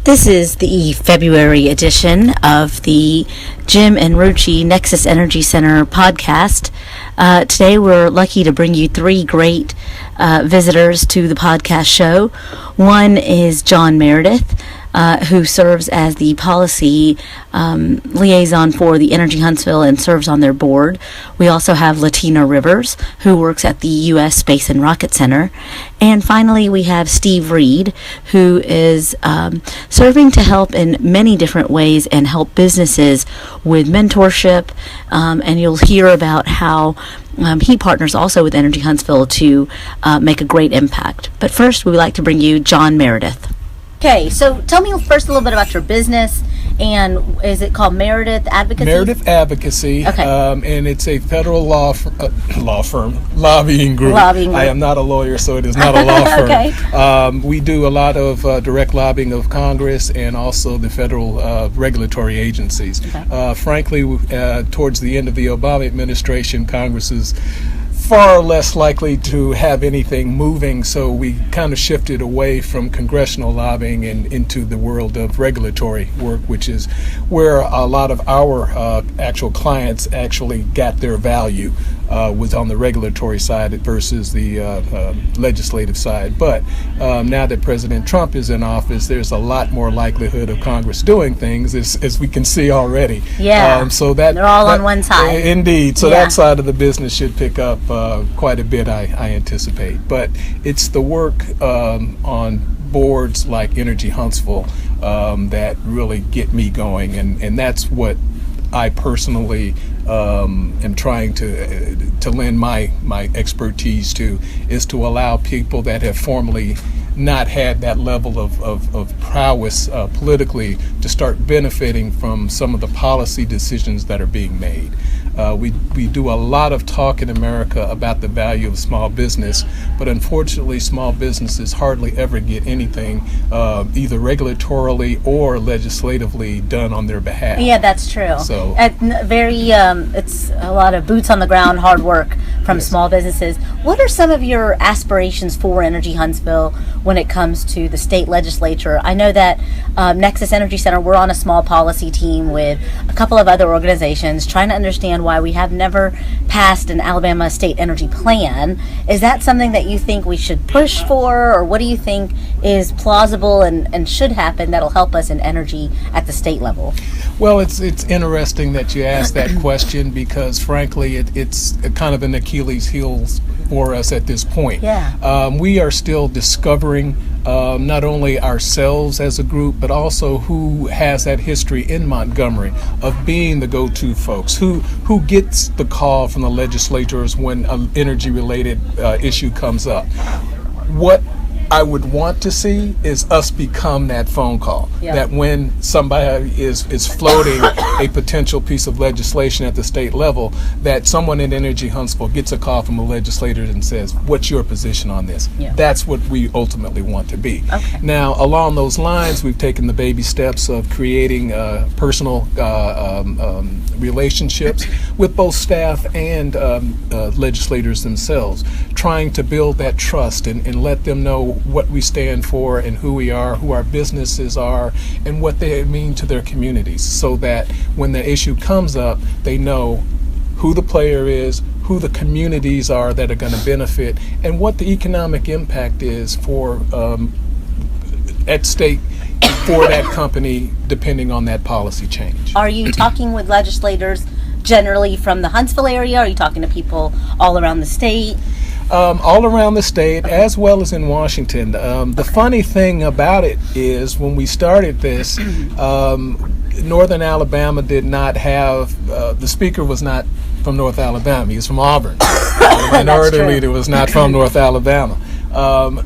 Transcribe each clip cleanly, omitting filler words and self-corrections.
This is the February edition of the Jim and Ruchi Nexus Energy Center podcast. Today we're lucky to bring you three great visitors to the podcast show. One is John Meredith, who serves as the policy liaison for the Energy Huntsville and serves on their board. We also have Latina Rivers, who works at the U.S. Space and Rocket Center. And finally, we have Steve Reed, who is serving to help in many different ways and help businesses with mentorship. And you'll hear about how he partners also with Energy Huntsville to make a great impact. But first, we would like to bring you John Meredith. Okay, so tell me first a little bit about your business, and is it called Meredith Advocacy? Meredith Advocacy, okay. And it's a federal lobbying group. I am not a lawyer, so it is not a law firm. Okay. We do a lot of direct lobbying of Congress and also the federal regulatory agencies. Okay. Frankly, towards the end of the Obama administration, Congress is far less likely to have anything moving, so we kind of shifted away from congressional lobbying and into the world of regulatory work, which is where a lot of our actual clients actually got their value, was on the regulatory side versus the legislative side. But now that President Trump is in office, there's a lot more likelihood of Congress doing things, as we can see already. Yeah, so that they're all on one side. Indeed. So that side of the business should pick up quite a bit, I anticipate. But it's the work on boards like Energy Huntsville that really get me going, and that's what I personally am trying to lend my expertise to, is to allow people that have formerly not had that level of prowess politically to start benefiting from some of the policy decisions that are being made. We do a lot of talk in America about the value of small business, but unfortunately small businesses hardly ever get anything either regulatorily or legislatively done on their behalf. Yeah, that's true. So it's a lot of boots on the ground, hard work from small businesses. What are some of your aspirations for Energy Huntsville when it comes to the state legislature? I know that Nexus Energy Center, we're on a small policy team with a couple of other organizations trying to understand why we have never passed an Alabama state energy plan. Is that something that you think we should push for, or what do you think is plausible and should happen that'll help us in energy at the state level? Well, it's interesting that you asked that question, because frankly it's kind of an Achilles heel for us at this point. Yeah. We are still discovering not only ourselves as a group, but also who has that history in Montgomery of being the go-to folks, who gets the call from the legislators when an energy-related issue comes up. What I would want to see is us become that phone call, that when somebody is floating a potential piece of legislation at the state level, that someone in Energy Huntsville gets a call from a legislator and says, what's your position on this? Yeah. That's what we ultimately want to be. Okay. Now, along those lines, we've taken the baby steps of creating personal relationships with both staff and legislators themselves, trying to build that trust and let them know what we stand for and who we are, who our businesses are, and what they mean to their communities, so that when the issue comes up, they know who the player is, who the communities are that are going to benefit, and what the economic impact is for at stake for that company, depending on that policy change. Are you talking with legislators generally from the Huntsville area? Are you talking to people all around the state? All around the state, as well as in Washington. The funny thing about it is, when we started this, Northern Alabama did not have, the speaker was not from North Alabama, he was from Auburn. The minority leader was not from North Alabama.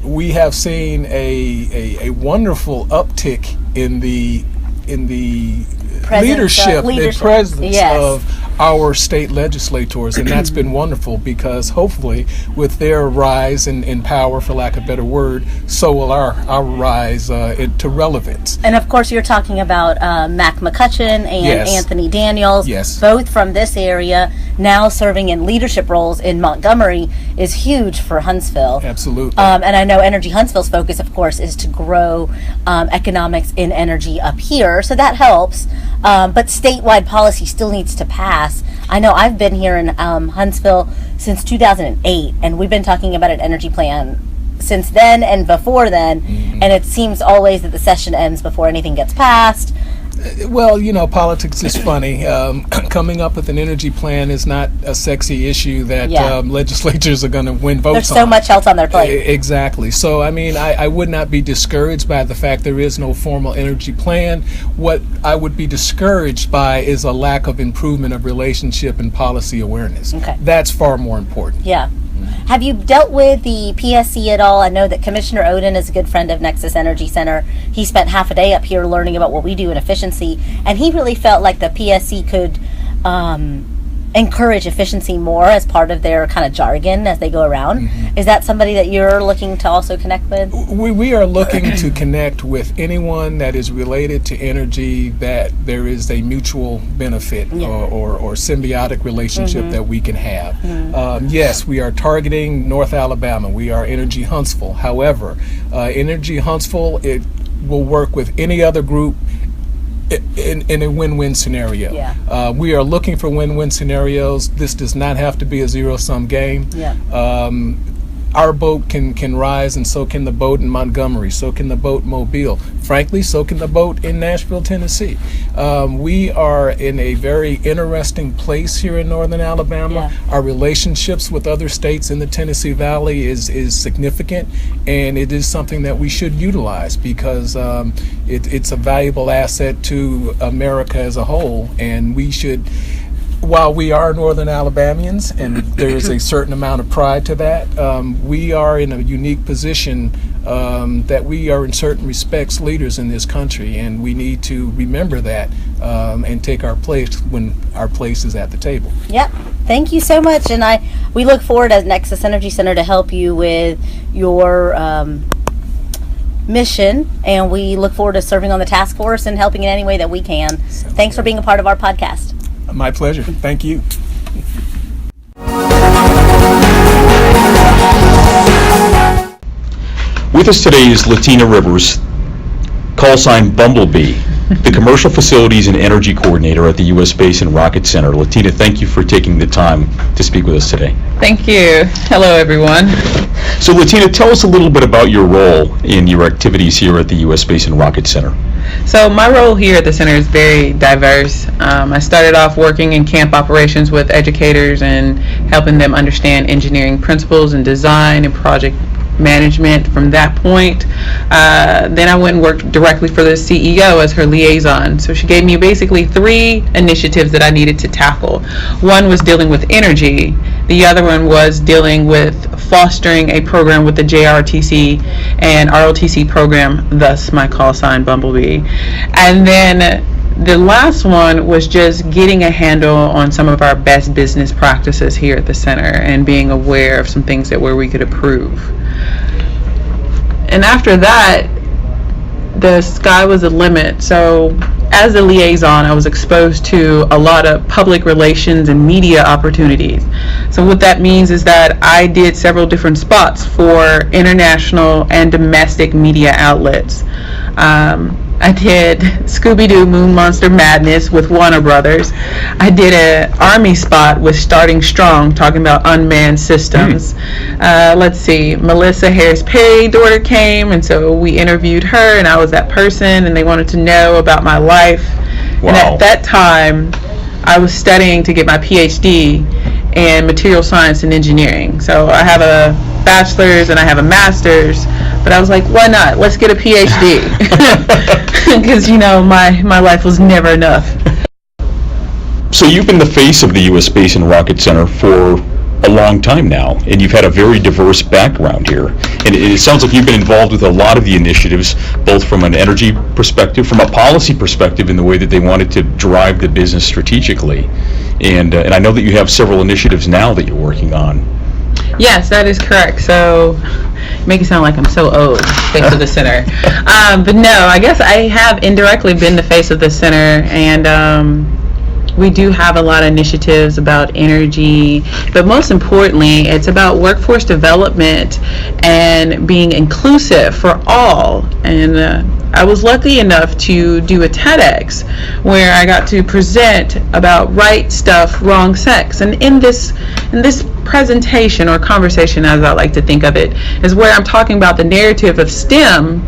We have seen a wonderful uptick in the leadership and presence of our state legislators, and that's been wonderful, because hopefully with their rise in power, for lack of a better word, so will our rise to relevance. And of course, you're talking about Mac McCutcheon and Yes. Anthony Daniels, Yes. both from this area, now serving in leadership roles in Montgomery, is huge for Huntsville. Absolutely. And I know Energy Huntsville's focus, of course, is to grow economics in energy up here, so that helps. But statewide policy still needs to pass. I know I've been here in Huntsville since 2008, and we've been talking about an energy plan since then and before then, and it seems always that the session ends before anything gets passed. Well, politics is funny. Coming up with an energy plan is not a sexy issue that legislatures are going to win votes on. There's so much else on their plate. Exactly. So, I would not be discouraged by the fact there is no formal energy plan. What I would be discouraged by is a lack of improvement of relationship and policy awareness. Okay. That's far more important. Yeah. Have you dealt with the PSC at all? I know that Commissioner Oden is a good friend of Nexus Energy Center. He spent half a day up here learning about what we do in efficiency, and he really felt like the PSC could encourage efficiency more as part of their kind of jargon as they go around. Is that somebody that you're looking to also connect with? We are looking to connect with anyone that is related to energy, that there is a mutual benefit or symbiotic relationship that we can have. Yes, we are targeting North Alabama. We are Energy Huntsville. However, Energy Huntsville, it will work with any other group in a win-win scenario. We are looking for win-win scenarios. This does not have to be a zero-sum game. Our boat can rise, and so can the boat in Montgomery, so can the boat in Mobile. Frankly, so can the boat in Nashville, Tennessee. We are in a very interesting place here in northern Alabama. Our relationships with other states in the Tennessee Valley is significant, and it is something that we should utilize, because it's a valuable asset to America as a whole, and we should. While we are Northern Alabamians, and there is a certain amount of pride to that, we are in a unique position that we are in certain respects leaders in this country, and we need to remember that and take our place when our place is at the table. Yep. Thank you so much, and we look forward as Nexus Energy Center to help you with your mission, and we look forward to serving on the task force and helping in any way that we can. Thanks for being a part of our podcast. My pleasure. Thank you. With us today is Latina Rivers, call sign Bumblebee, the Commercial Facilities and Energy Coordinator at the U.S. Space and Rocket Center. Latina, thank you for taking the time to speak with us today. Thank you. Hello, everyone. So, Latina, tell us a little bit about your role in your activities here at the U.S. Space and Rocket Center. So my role here at the center is very diverse. I started off working in camp operations with educators and helping them understand engineering principles and design and project management from that point. Then I went and worked directly for the CEO as her liaison. So she gave me basically 3 initiatives that I needed to tackle. One was dealing with energy. The other one was dealing with fostering a program with the JRTC and ROTC program, thus my call sign Bumblebee. And then the last one was just getting a handle on some of our best business practices here at the center and being aware of some things where we could improve. And after that, the sky was the limit. So as a liaison, I was exposed to a lot of public relations and media opportunities. So what that means is that I did several different spots for international and domestic media outlets. I did Scooby-Doo Moon Monster Madness with Warner Brothers. I did an Army spot with Starting Strong, talking about unmanned systems. Let's see, Melissa Harris Perry daughter came, and so we interviewed her, and I was that person, and they wanted to know about my life. Wow. And at that time, I was studying to get my PhD in material science and engineering. So I have a bachelor's and I have a master's, but I was like, why not? Let's get a PhD. Because, my life was never enough. So you've been the face of the U.S. Space and Rocket Center for a long time now, and you've had a very diverse background here. And it sounds like you've been involved with a lot of the initiatives, both from an energy perspective, from a policy perspective in the way that they wanted to drive the business strategically. And I know that you have several initiatives now that you're working on. Yes, that is correct. So, you make it sound like I'm so old, face of the center. But no, I guess I have indirectly been the face of the center, and we do have a lot of initiatives about energy, but most importantly, it's about workforce development and being inclusive for all. And I was lucky enough to do a TEDx where I got to present about right stuff, wrong sex. And in this presentation, or conversation as I like to think of it, is where I'm talking about the narrative of STEM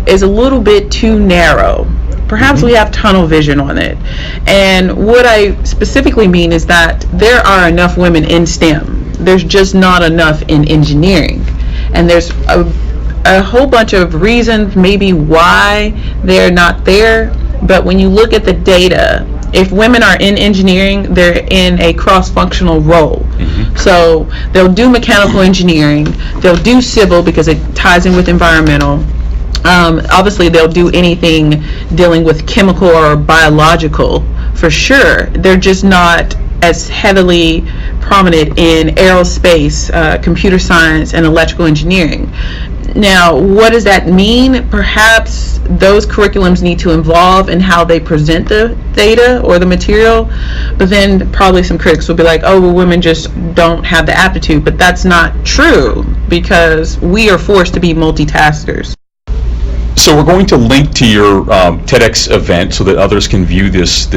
is a little bit too narrow. Perhaps we have tunnel vision on it. And what I specifically mean is that there are enough women in STEM. There's just not enough in engineering. And there's a whole bunch of reasons maybe why they're not there. But when you look at the data, if women are in engineering, they're in a cross-functional role. So they'll do mechanical engineering, they'll do civil because it ties in with environmental. Obviously, they'll do anything dealing with chemical or biological for sure. They're just not as heavily prominent in aerospace, computer science, and electrical engineering. Now, what does that mean? Perhaps those curriculums need to evolve in how they present the data or the material, but then probably some critics will be like, oh, well, women just don't have the aptitude. But that's not true, because we are forced to be multitaskers. So we're going to link to your TEDx event so that others can view this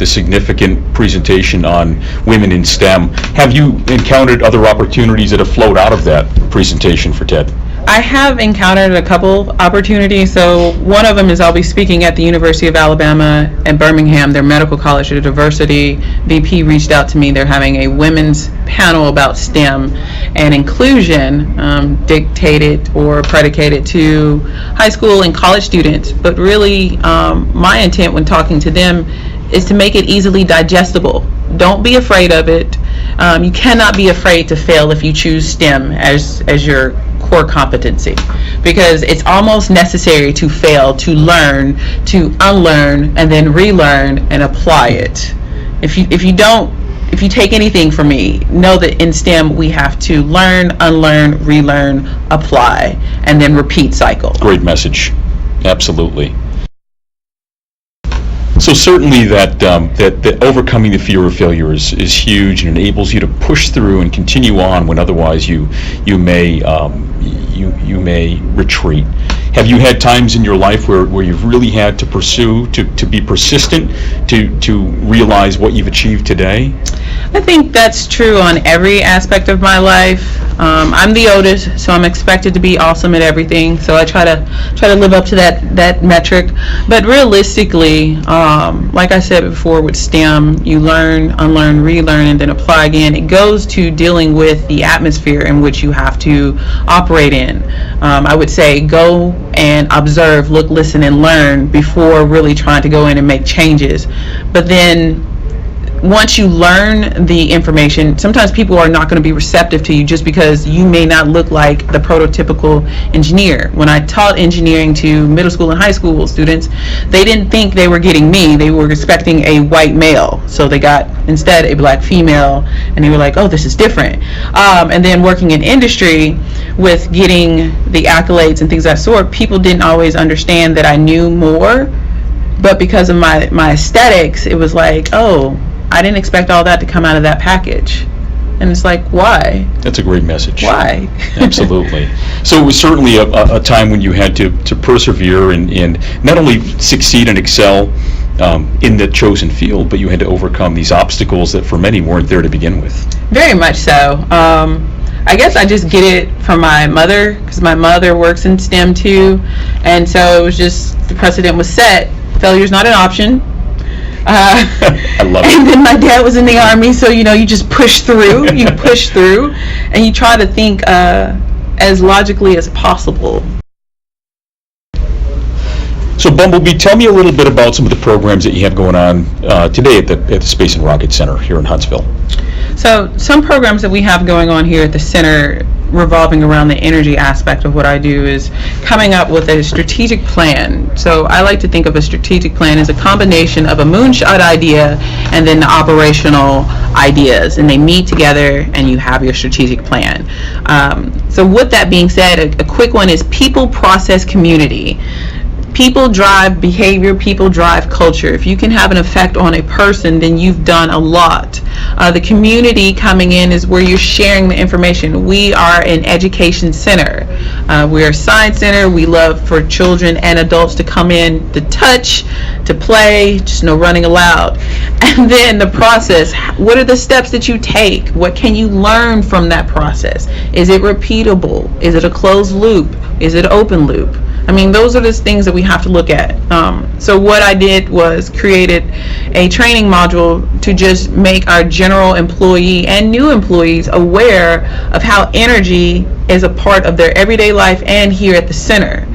significant presentation on women in STEM. Have you encountered other opportunities that have flowed out of that presentation for TED? I have encountered a couple opportunities. So one of them is I'll be speaking at the University of Alabama at Birmingham, their medical college. The diversity VP reached out to me. They're having a women's panel about STEM and inclusion, dictated or predicated to high school and college students. But really, my intent when talking to them is to make it easily digestible. Don't be afraid of it. You cannot be afraid to fail if you choose STEM as your core competency, because it's almost necessary to fail, to learn, to unlearn, and then relearn and apply it. If you take anything from me, know that in STEM we have to learn, unlearn, relearn, apply, and then repeat cycle. Great message. Absolutely. So certainly that overcoming the fear of failure is huge and enables you to push through and continue on when otherwise you may retreat. Have you had times in your life where you've really had to pursue, to be persistent, to realize what you've achieved today? I think that's true on every aspect of my life. I'm the oldest, so I'm expected to be awesome at everything. So I try to live up to that metric. But realistically, like I said before, with STEM, you learn, unlearn, relearn, and then apply again. It goes to dealing with the atmosphere in which you have to operate in. I would say go and observe, look, listen, and learn before really trying to go in and make changes. But then once you learn the information, sometimes people are not going to be receptive to you just because you may not look like the prototypical engineer. When I taught engineering to middle school and high school students, they didn't think they were getting me. They were expecting a white male. So they got instead a black female, and they were like, oh, this is different. And then working in industry with getting the accolades and things of that sort, people didn't always understand that I knew more. But because of my aesthetics, it was like, oh, I didn't expect all that to come out of that package. And it's like, why? That's a great message. Why? Absolutely. So it was certainly a time when you had to persevere and not only succeed and excel in the chosen field, but you had to overcome these obstacles that for many weren't there to begin with. Very much so. I guess I just get it from my mother, because my mother works in STEM too. And so it was just, the precedent was set. Failure's not an option. I love it. And then my dad was in the Army, so you just push through, and you try to think as logically as possible. So Bumblebee, tell me a little bit about some of the programs that you have going on today at the Space and Rocket Center here in Huntsville. So some programs that we have going on here at the center revolving around the energy aspect of what I do is coming up with a strategic plan. So I like to think of a strategic plan as a combination of a moonshot idea and then the operational ideas, and they meet together and you have your strategic plan. So with that being said, a quick one is people, process, community. People drive behavior, people drive culture. If you can have an effect on a person, then you've done a lot. The community coming in is where you're sharing the information. We are an education center. We're a science center. We love for children and adults to come in to touch, to play, just no running allowed. And then the process, what are the steps that you take? What can you learn from that process? Is it repeatable? Is it a closed loop? Is it open loop? I mean, those are the things that we have to look at. So what I did was created a training module to just make our general employee and new employees aware of how energy is a part of their everyday life and here at the center.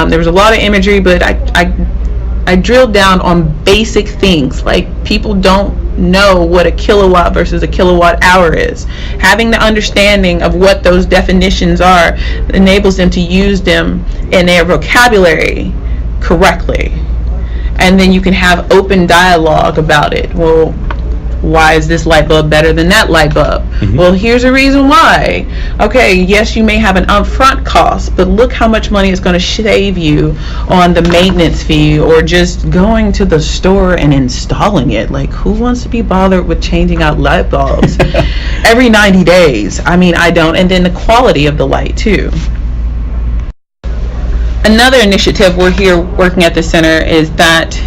There was a lot of imagery, but I drilled down on basic things, like people don't know what a kilowatt versus a kilowatt hour is. Having the understanding of what those definitions are enables them to use them in their vocabulary correctly. And then you can have open dialogue about it. Well, why is this light bulb better than that light bulb? Mm-hmm. Well, here's a reason why. Okay, yes, you may have an upfront cost, but look how much money it's going to save you on the maintenance fee or just going to the store and installing it. Like, who wants to be bothered with changing out light bulbs every 90 days? I mean, I don't. And then the quality of the light, too. Another initiative we're here working at the center is that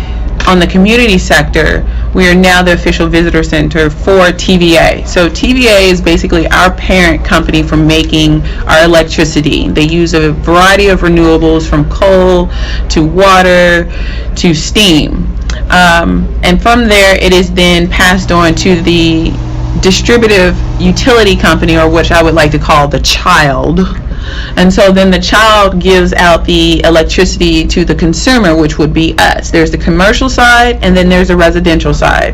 on the community sector, we are now the official visitor center for TVA. So TVA is basically our parent company for making our electricity. They use a variety of renewables from coal to water to steam. And from there, it is then passed on to the distributive utility company, or which I would like to call the child. And so then the child gives out the electricity to the consumer, which would be us. There's the commercial side, and then there's the residential side.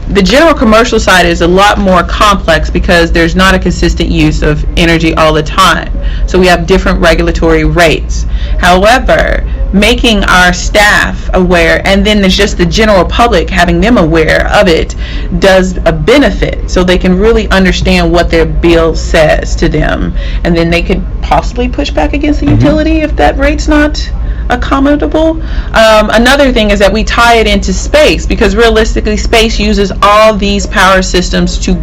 The general commercial side is a lot more complex because there's not a consistent use of energy all the time. So we have different regulatory rates. However, making our staff aware, and then there's just the general public, having them aware of it, does a benefit, so they can really understand what their bill says to them, and then they could possibly push back against the utility if that rate's not accommodable. Another thing is that we tie it into space, because realistically space uses all these power systems to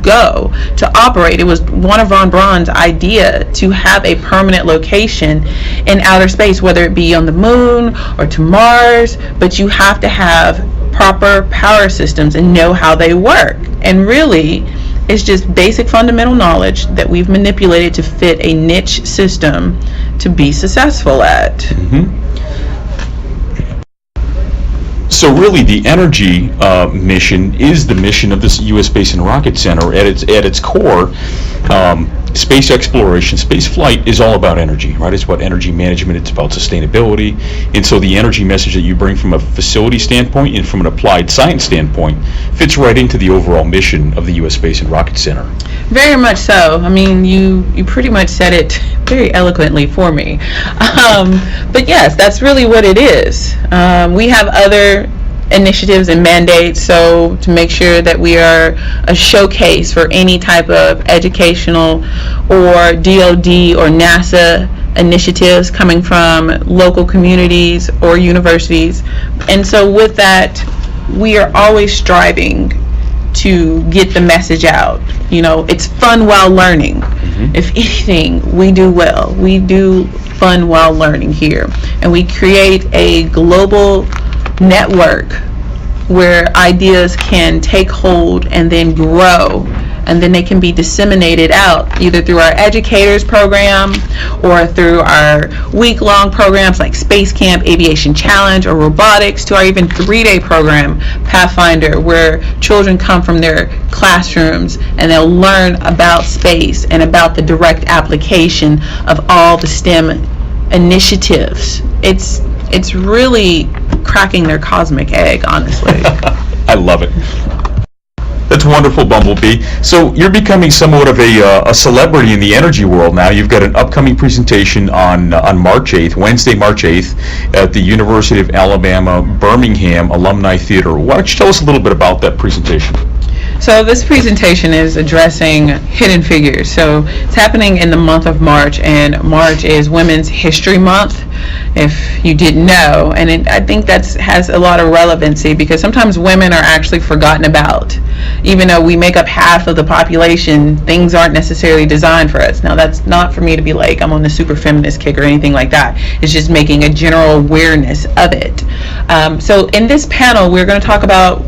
operate. It was one of Von Braun's idea to have a permanent location in outer space, whether it be on the moon or to Mars, but you have to have proper power systems and know how they work. And really, it's just basic fundamental knowledge that we've manipulated to fit a niche system to be successful at. So really, the energy mission is the mission of this U.S. Space and Rocket Center. At its core, space exploration, space flight is all about energy, right? It's about energy management. It's about sustainability. And so the energy message that you bring from a facility standpoint and from an applied science standpoint fits right into the overall mission of the U.S. Space and Rocket Center. Very much so. I mean, you pretty much said it very eloquently for me. But yes, that's really what it is. We have other initiatives and mandates, so to make sure that we are a showcase for any type of educational or DoD or NASA initiatives coming from local communities or universities. And so with that, we are always striving to get the message out. You know, it's fun while learning. If anything, we do well. We do fun while learning here. And we create a global network where ideas can take hold and then grow, and then they can be disseminated out either through our educators program or through our week-long programs like Space Camp, Aviation Challenge, or robotics, to our even 3-day program, Pathfinder, where children come from their classrooms and they'll learn about space and about the direct application of all the STEM initiatives. It's really cracking their cosmic egg, honestly. I love it. That's wonderful, Bumblebee. So you're becoming somewhat of a celebrity in the energy world now. You've got an upcoming presentation on March 8th, Wednesday, March 8th, at the University of Alabama, Birmingham Alumni Theater. Why don't you tell us a little bit about that presentation? So this presentation is addressing hidden figures. So it's happening in the month of March, and March is Women's History Month, if you didn't know. And I think that has a lot of relevancy because sometimes women are actually forgotten about. Even though we make up half of the population, things aren't necessarily designed for us. Now, that's not for me to be like, I'm on the super feminist kick or anything like that. It's just making a general awareness of it. So in this panel, we're going to talk about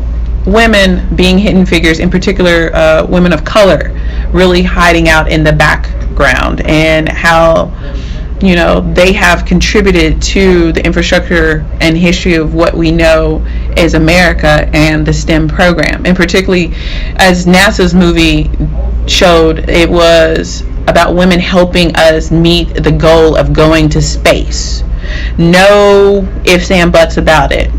women being hidden figures, in particular women of color really hiding out in the background, and how they have contributed to the infrastructure and history of what we know as America and the STEM program. And particularly, as NASA's movie showed, it was about women helping us meet the goal of going to space. No ifs and buts about it.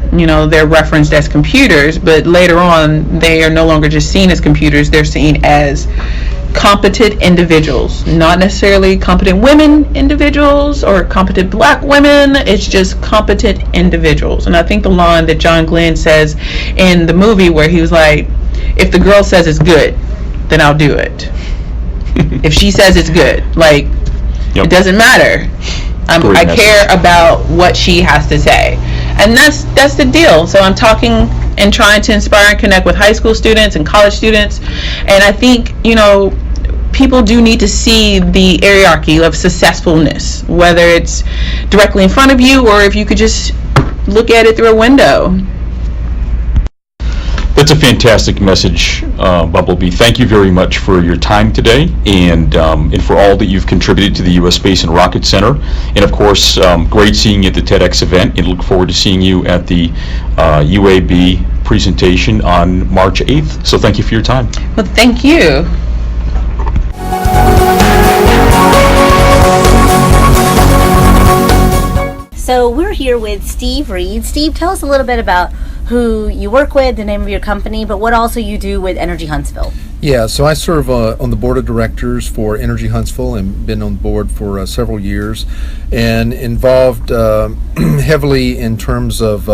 They're referenced as computers, but later on they are no longer just seen as computers. They're seen as competent individuals, not necessarily competent women individuals or competent black women. It's just competent individuals. And I think the line that John Glenn says in the movie, where he was like, if the girl says it's good, then I'll do it. If she says it's good, It doesn't matter. I care about what she has to say, and that's the deal. So I'm talking and trying to inspire and connect with high school students and college students, and I think people do need to see the hierarchy of successfulness, whether it's directly in front of you or if you could just look at it through a window. That's a fantastic message, Bumblebee. Thank you very much for your time today, and for all that you've contributed to the U.S. Space and Rocket Center. And of course, great seeing you at the TEDx event, and look forward to seeing you at the UAB presentation on March 8th. So thank you for your time. Well, thank you. So we're here with Steve Reed. Steve, tell us a little bit about who you work with, the name of your company, but what also you do with Energy Huntsville. Yeah, so I serve on the board of directors for Energy Huntsville and been on the board for several years, and involved heavily in terms of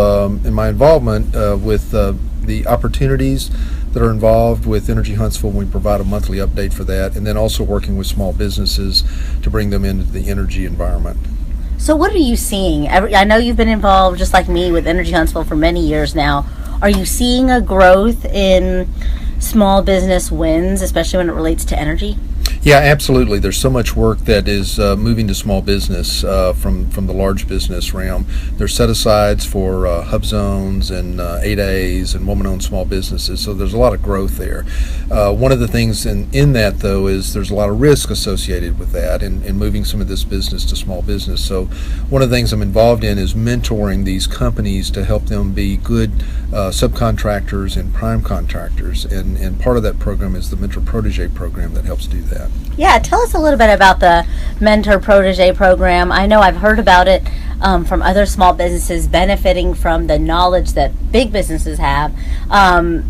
in my involvement with the opportunities that are involved with Energy Huntsville. We provide a monthly update for that, and then also working with small businesses to bring them into the energy environment. So what are you seeing? I know you've been involved, just like me, with Energy Huntsville for many years now. Are you seeing a growth in small business wins, especially when it relates to energy? Yeah, absolutely. There's so much work that is moving to small business from the large business realm. There's set-asides for hub zones and 8As and woman-owned small businesses, so there's a lot of growth there. One of the things in that, though, is there's a lot of risk associated with that in moving some of this business to small business. So one of the things I'm involved in is mentoring these companies to help them be good subcontractors and prime contractors, and part of that program is the Mentor Protege program that helps do that. Yeah, tell us a little bit about the Mentor Protege program. I know I've heard about it from other small businesses benefiting from the knowledge that big businesses have.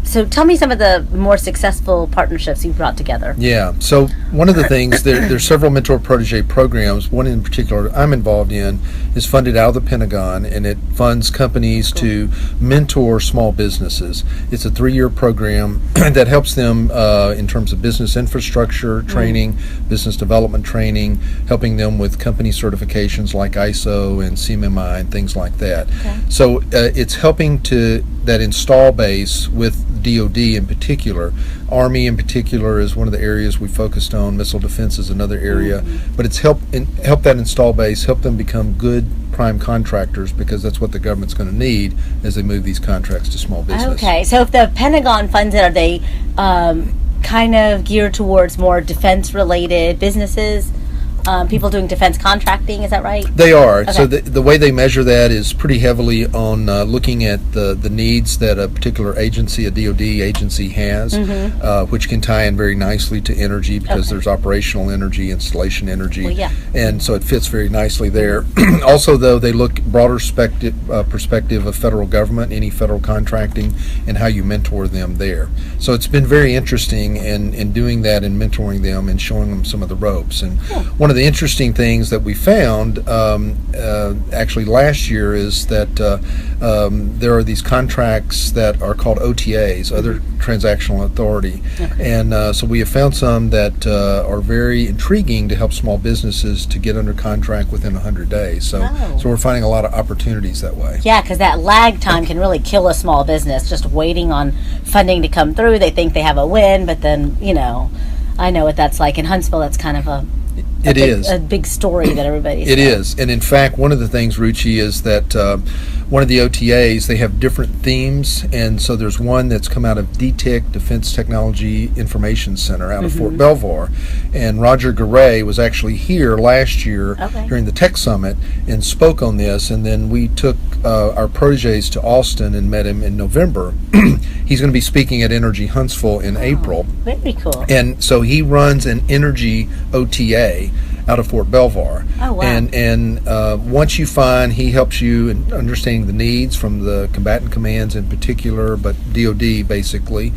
So tell me some of the more successful partnerships you've brought together. Yeah, so one of the things, there's several Mentor Protege programs. One in particular I'm involved in is funded out of the Pentagon, and it funds companies to mentor small businesses. It's a 3-year program that helps them in terms of business infrastructure training, business development training, helping them with company certifications like ISO and CMMI and things like that. Okay. So it's helping to that install base with DoD in particular. Army in particular is one of the areas we focused on. Missile defense is another area, but it's help that install base, help them become good prime contractors, because that's what the government's going to need as they move these contracts to small business. Okay, so if the Pentagon funds it, are they kind of geared towards more defense-related businesses? people doing defense contracting. Is that right? They are. Okay. So the way they measure that is pretty heavily on looking at the needs that a particular agency, a DoD agency has, which can tie in very nicely to energy because there's operational energy, installation energy, Well, yeah. and so it fits very nicely there. Also, though, they look broader perspective of federal government, any federal contracting, and how you mentor them there. So it's been very interesting in doing that and mentoring them and showing them some of the ropes. And one of the interesting things that we found actually last year is that there are these contracts that are called OTAs, other transactional authority, and so we have found some that are very intriguing to help small businesses to get under contract within 100 days. So we're finding a lot of opportunities that way. Yeah, because that lag time can really kill a small business just waiting on funding to come through. They think they have a win, but then, I know what that's like. In Huntsville, that's kind of a big story that everybody's It is. And in fact, one of the things, Ruchi, is that one of the OTAs, they have different themes. And so there's one that's come out of DTIC, Defense Technology Information Center, out of Fort Belvoir. And Roger Garay was actually here last year during the Tech Summit and spoke on this. And then we took our proteges to Austin and met him in November. He's going to be speaking at Energy Huntsville in April. Very cool. And so he runs an energy OTA out of Fort Belvoir. Oh, wow. And once you find, he helps you in understanding the needs from the combatant commands in particular, but DoD basically,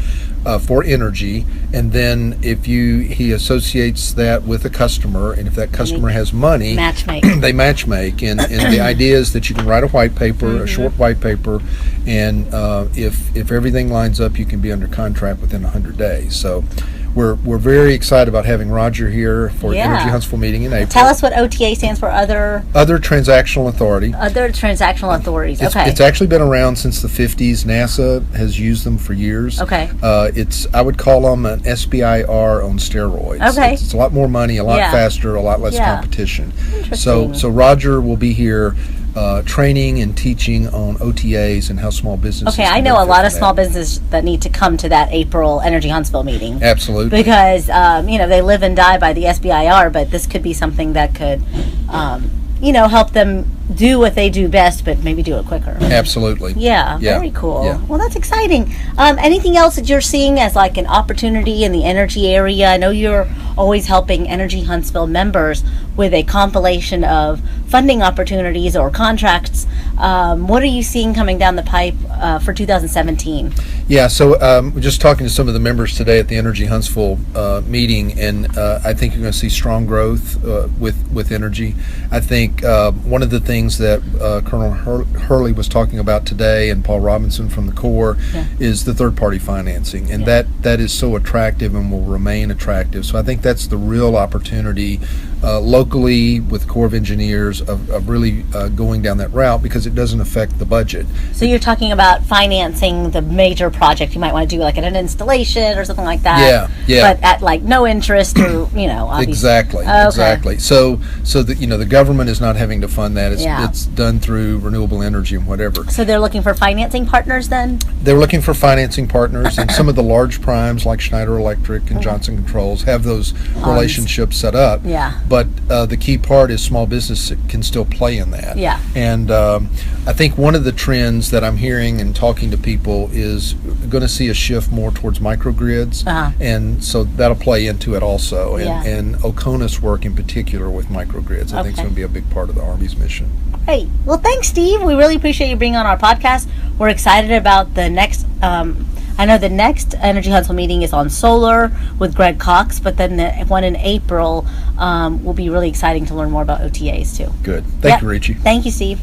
for energy. And then he associates that with a customer, and if that customer has money, they matchmake. And the idea is that you can write a white paper, a short white paper, and if everything lines up, you can be under contract within 100 days. So we're very excited about having Roger here for Energy Huntsville meeting in April. Tell us what OTA stands for. Other transactional authority. Other transactional authorities. It's actually been around since the 50s. NASA has used them for years. Okay. I would call them an SBIR on steroids. Okay. It's a lot more money, a lot faster, a lot less competition. Interesting. So Roger will be here training and teaching on OTAs and how small businesses. Okay, I know a lot of small businesses that need to come to that April Energy Huntsville meeting. Absolutely. Because they live and die by the SBIR, but this could be something that could help them do what they do best, but maybe do it quicker. Absolutely. Yeah, very cool. Yeah. Well, that's exciting. Anything else that you're seeing as like an opportunity in the energy area? I know you're always helping Energy Huntsville members with a compilation of funding opportunities or contracts. What are you seeing coming down the pipe for 2017? Yeah, so we're just talking to some of the members today at the Energy Huntsville meeting, and I think you're going to see strong growth with energy. I think one of the things that Colonel Hurley was talking about today, and Paul Robinson from the Corps, is the third-party financing, and that is so attractive and will remain attractive. So I think that's the real opportunity locally with the Corps of Engineers of really going down that route, because it doesn't affect the budget. So you're talking about financing the major project you might want to do, like at an installation or something like that. Yeah. But at like no interest, or obviously. Exactly. So the government is not having to fund that. It's done through renewable energy and whatever. So they're looking for financing partners then? They're looking for financing partners, and some of the large primes like Schneider Electric and Johnson Controls have those relationships set up. Yeah. But the key part is small business can still play in that. Yeah. And I think one of the trends that I'm hearing and talking to people is going to see a shift more towards microgrids, and so that'll play into it also. And Oconus work in particular with microgrids, I think, is going to be a big part of the Army's mission. Great. Well, thanks, Steve. We really appreciate you being on our podcast. We're excited about the next. I know the next Energy Huntsville meeting is on solar with Greg Cox, but then the one in April will be really exciting to learn more about OTAs too. Good. Thank you, Ruchi. Thank you, Steve.